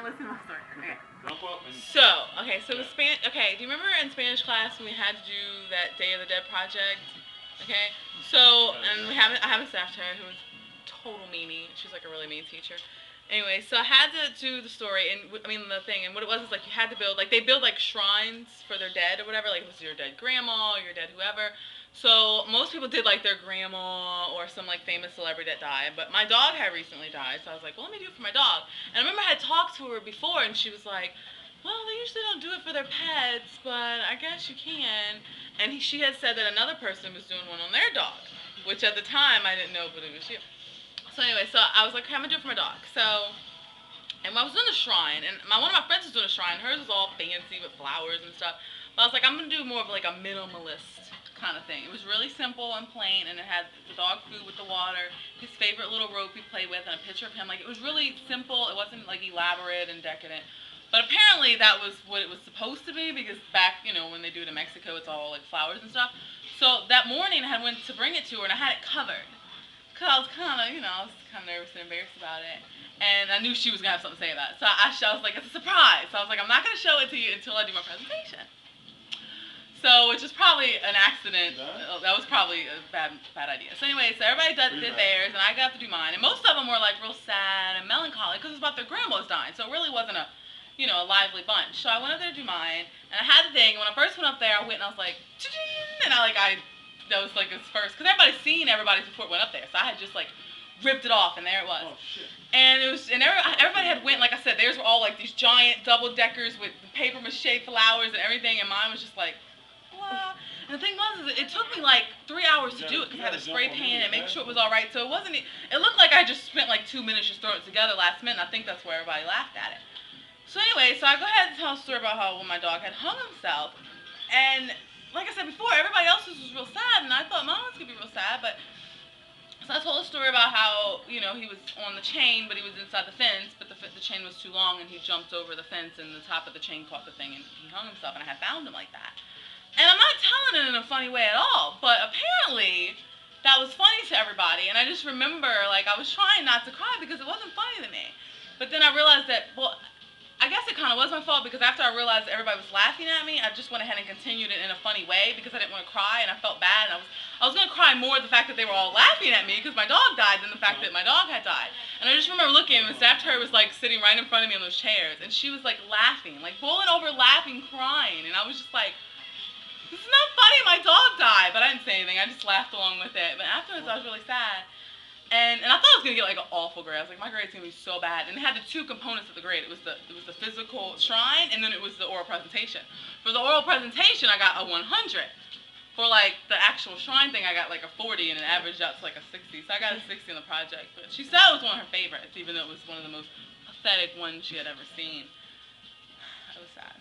listen to my story. Okay. So do you remember in Spanish class when we had to do that Day of the Dead project? Okay, so, and I have a staff chair who was total meanie. She's like a really mean teacher. Anyway, so I had to do the story, and the thing, and what it was is like you had to build, like they build like shrines for their dead or whatever, like this is your dead grandma, or your dead whoever. So most people did like their grandma or some like famous celebrity that died, but my dog had recently died, so I was like, well, let me do it for my dog. And I remember I had talked to her before, and she was like, well, they usually don't do it for their pets, but I guess you can. And she had said that another person was doing one on their dog, which at the time I didn't know, but it was you. So anyway, so I was like, okay, I'm gonna do it for my dog. So, and I was doing the shrine, and one of my friends was doing a shrine. Hers was all fancy with flowers and stuff. But I was like, I'm gonna do more of like a minimalist kind of thing. It was really simple and plain, and it had the dog food with the water, his favorite little rope he played with, and a picture of him. Like it was really simple. It wasn't like elaborate and decadent. But apparently that was what it was supposed to be, because back, when they do it in Mexico, it's all like flowers and stuff. So that morning I went to bring it to her, and I had it covered. Because I was kind of, nervous and embarrassed about it. And I knew she was going to have something to say about it. So I was like, it's a surprise. So I was like, I'm not going to show it to you until I do my presentation. So, which is probably an accident. That was probably a bad idea. So anyway, so everybody did theirs, and I got to do mine. And most of them were like real sad and melancholy, because it was about their grandmas dying. So it really wasn't a lively bunch. So I went up there to do mine, and I had the thing. And when I first went up there, I went and I was like, cha-ching! And that was like his first, because everybody's seen everybody's before it went up there. So I had just like ripped it off, and there it was. Oh shit! And everybody had went, like I said, theirs were all like these giant double deckers with paper mache flowers and everything, and mine was just like, blah. And the thing was, it took me like 3 hours to do it, because I had to spray paint it and make sure it was all right. So it looked like I just spent like 2 minutes just throwing it together last minute. And I think that's where everybody laughed at it. So anyway, so I go ahead and tell a story about how when my dog had hung himself, and like I said before, everybody else's was real sad, and I thought mine was gonna be real sad, but so I told a story about how he was on the chain, but he was inside the fence, but the chain was too long, and he jumped over the fence, and the top of the chain caught the thing, and he hung himself, and I had found him like that. And I'm not telling it in a funny way at all, but apparently that was funny to everybody, and I just remember like I was trying not to cry because it wasn't funny to me, but then I realized that I guess it kind of was my fault, because after I realized that everybody was laughing at me, I just went ahead and continued it in a funny way, because I didn't want to cry, and I felt bad, and I was going to cry more at the fact that they were all laughing at me because my dog died than the fact that my dog had died. And I just remember looking, and Miss After was like sitting right in front of me on those chairs, and she was like laughing, like bowling over, laughing, crying, and I was just like, this is not funny, my dog died. But I didn't say anything, I just laughed along with it. But afterwards I was really sad. And I thought I was gonna get like an awful grade. I was like, my grade's gonna be so bad. And it had the two components of the grade. It was the physical shrine, and then it was the oral presentation. For the oral presentation, I got a 100. For like the actual shrine thing, I got like a 40, and it averaged out to like a 60. So I got a 60 on the project. But she said it was one of her favorites, even though it was one of the most pathetic ones she had ever seen. It was sad.